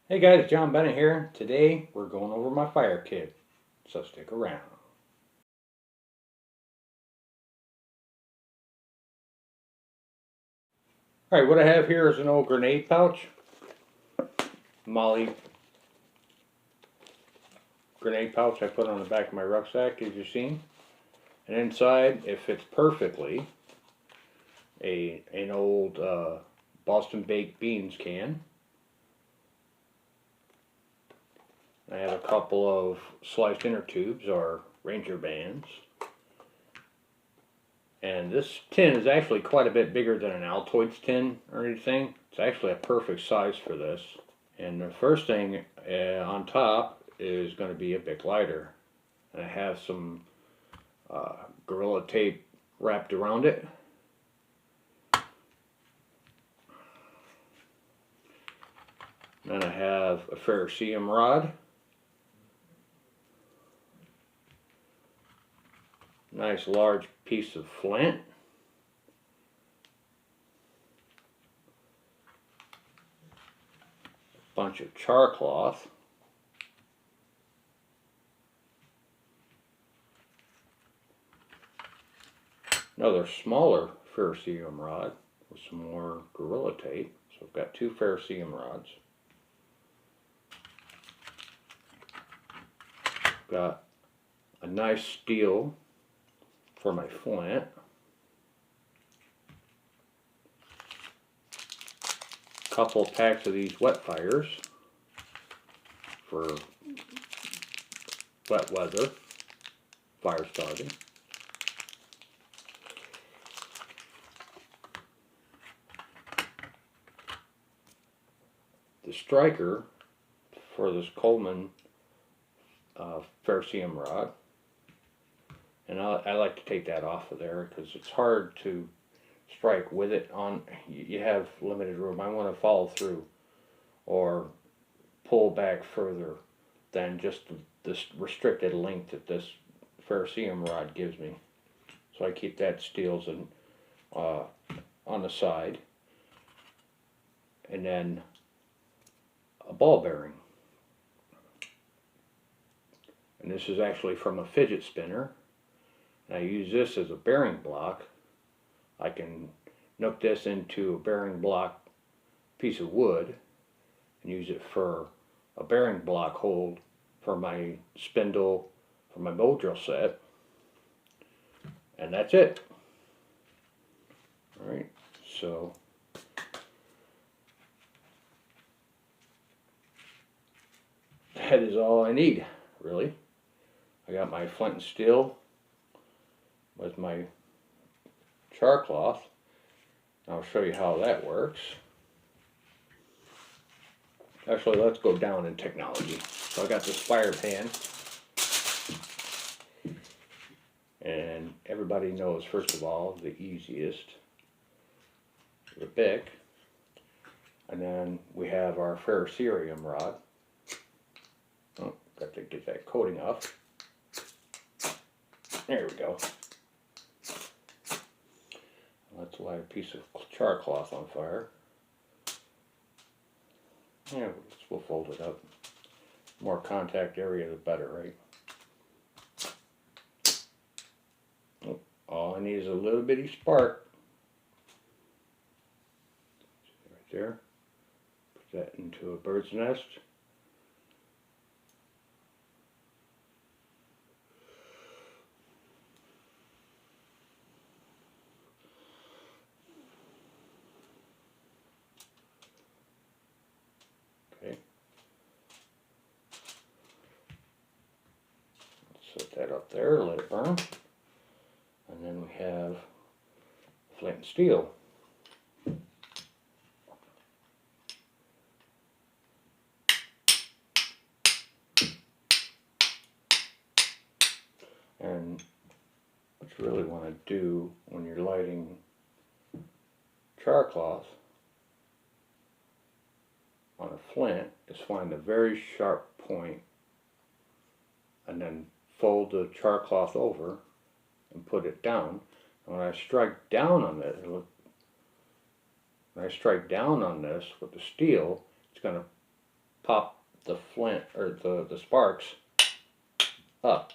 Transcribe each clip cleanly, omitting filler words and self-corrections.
Hey guys, John Bennett here. Today we're going over my fire kit, so stick around. Alright, what I have here is an old grenade pouch. Molly grenade pouch I put on the back of my rucksack, as you've seen. And inside, it fits perfectly, an old Boston baked beans can. I have a couple of sliced inner tubes or Ranger bands. And this tin is actually quite a bit bigger than an Altoids tin or anything. It's actually a perfect size for this. And the first thing on top is going to be a Bic lighter. And I have some Gorilla tape wrapped around it. Then I have a ferrocerium rod. Nice large piece of flint. Bunch of Charcloth. Another smaller ferrocerium rod with some more Gorilla tape. So I've got two ferrocerium rods. Got a nice steel for my flint. Couple packs of these wet fires for wet weather fire starting. The striker for this Coleman ferrocerium rod, and I like to take that off of there because it's hard to strike with it on. You have limited room. I want to follow through or pull back further than just this restricted length that this ferrocerium rod gives me. So I keep that steels and on the side, and then a ball bearing. And this is actually from a fidget spinner. And I use this as a bearing block. I can nook this into a bearing block piece of wood and use it for a bearing block hold for my spindle for my bow drill set. And that's it. Alright, so that is all I need, really. I got my flint and steel with my Charcloth. I'll show you how that works. Actually, let's go down in technology. So I got this fire pan, and everybody knows, first of all, the easiest, the Bic, and then we have our ferrocerium rod. Oh, got to get that coating off. There we go. Let's light a piece of Charcloth on fire. Yeah, we'll fold it up. More contact area, the better, right? Oh, all I need is a little bitty spark. Right there. Put that into a bird's nest. Okay. Set that up there, let it burn. And then we have flint and steel. And what you really want to do when you're lighting Charcloth on a flint is find a very sharp point and then fold the Charcloth over and put it down. And when I strike down on this, when I strike down on this with the steel, it's going to pop the flint or the sparks up.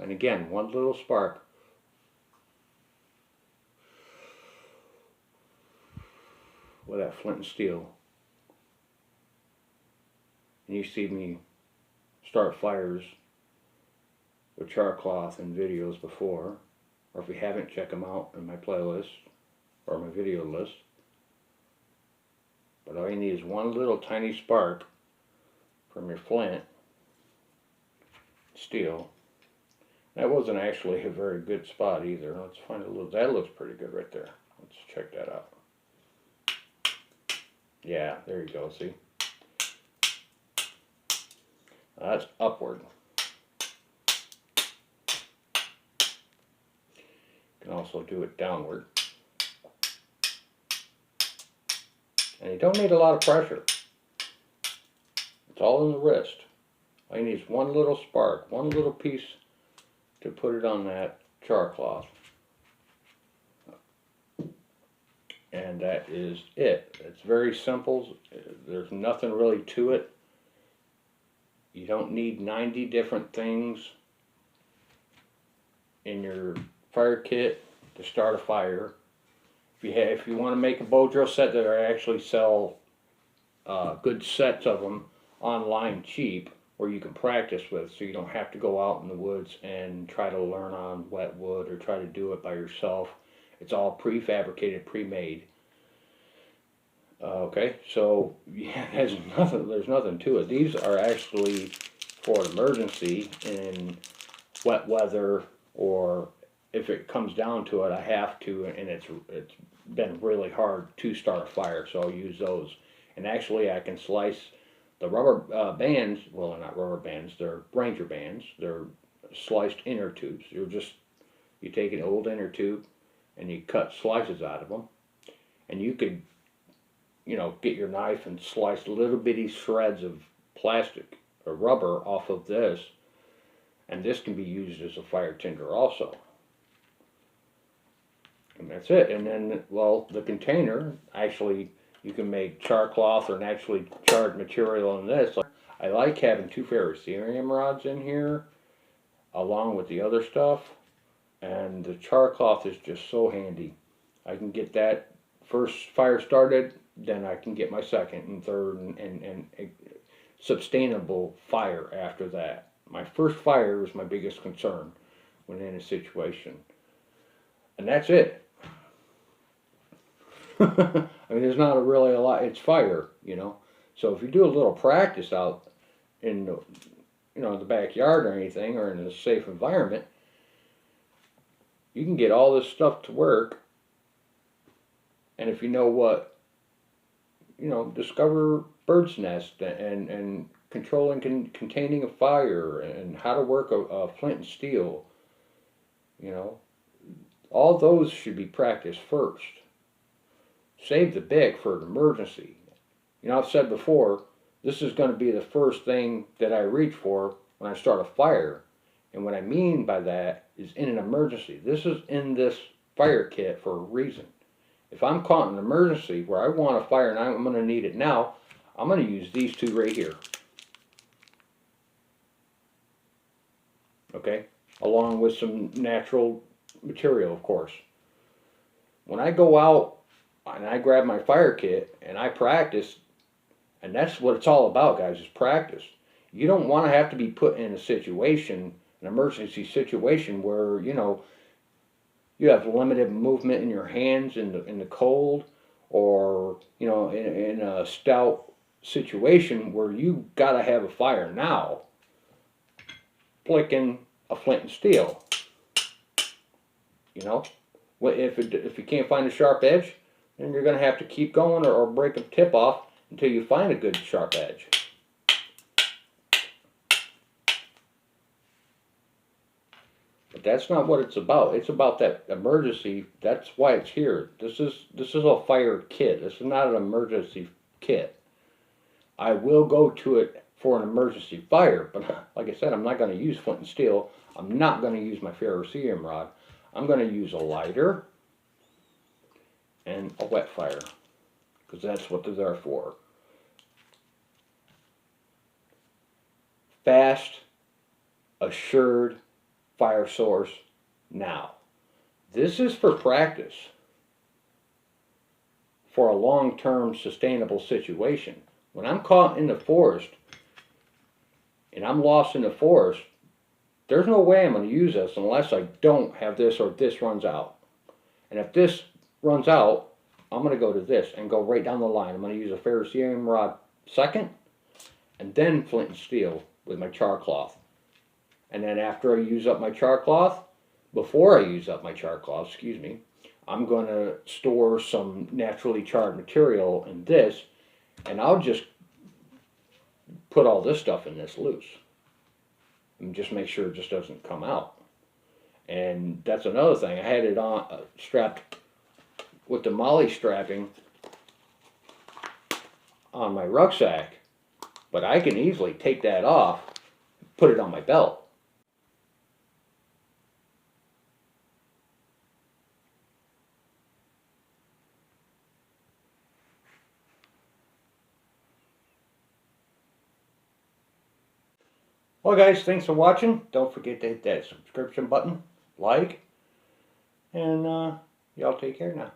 And again, one little spark. With that flint and steel. And you see me start fires with Charcloth and videos before, or if you haven't, check them out in my playlist or my video list. But all you need is one little tiny spark from your flint steel. That wasn't actually a very good spot either. Let's find a little. That looks pretty good right there. Let's check that out. Yeah, there you go. See, that's upward. You can also do it downward. And you don't need a lot of pressure. It's all in the wrist. All you need is one little spark, one little piece to put it on that Charcloth. And that is it. It's very simple. There's nothing really to it. You don't need 90 different things in your fire kit to start a fire. If you want to make a bow drill set, there actually sell good sets of them online cheap, where you can practice with, so you don't have to go out in the woods and try to learn on wet wood or try to do it by yourself. It's all prefabricated, pre-made. Okay, so yeah, there's nothing to it. These are actually for an emergency in wet weather, or if it comes down to it, I have to, and it's been really hard to start a fire, so I'll use those. And actually, I can slice the rubber bands. Well, they're not rubber bands; they're Ranger bands. They're sliced inner tubes. You take an old inner tube and you cut slices out of them, and you could, get your knife and slice little bitty shreds of plastic or rubber off of this, and this can be used as a fire tinder also. And that's it. And then, well, the container, actually, you can make Charcloth or naturally charred material in this. I like having 2 ferrocerium rods in here, along with the other stuff, and the Charcloth is just so handy. I can get that first fire started, then I can get my second and third and sustainable fire after that. My first fire is my biggest concern when in a situation. And that's it. I mean, there's not really a lot. It's fire, So if you do a little practice out in the backyard or anything, or in a safe environment, you can get all this stuff to work. And if you know what, discover bird's nest and controlling containing a fire and how to work a flint and steel, all those should be practiced first. Save the big for an emergency. I've said before, this is going to be the first thing that I reach for when I start a fire. And what I mean by that is in an emergency. This is in this fire kit for a reason. If I'm caught in an emergency where I want a fire and I'm going to need it now, I'm going to use these 2 right here. Okay? Along with some natural material, of course. When I go out and I grab my fire kit and I practice, and that's what it's all about, guys, is practice. You don't want to have to be put in a situation, an emergency situation, where, you have limited movement in your hands in the cold, or, in a stout situation where you got to have a fire now. Flicking a flint and steel. If you can't find a sharp edge, then you're going to have to keep going or break a tip off until you find a good sharp edge. But that's not what it's about. It's about that emergency. That's why it's here. This is a fire kit. This is not an emergency kit. I will go to it for an emergency fire, but like I said, I'm not going to use flint and steel. I'm not going to use my ferrocerium rod. I'm going to use a lighter and a wet fire. because that's what they're there for. Fast, assured fire source now. This is for practice, for a long-term sustainable situation. When I'm caught in the forest and I'm lost in the forest, there's no way I'm going to use this unless I don't have this or this runs out. And if this runs out, I'm going to go to this and go right down the line. I'm going to use a ferrocerium rod second, and then flint and steel with my Charcloth. And then after I use up my Charcloth, before I use up my Charcloth, excuse me, I'm going to store some naturally charred material in this, and I'll just put all this stuff in this loose. And just make sure it just doesn't come out. And that's another thing. I had it on strapped with the molly strapping on my rucksack, but I can easily take that off, put it on my belt. Well guys, thanks for watching. Don't forget to hit that subscription button, like, and y'all take care now.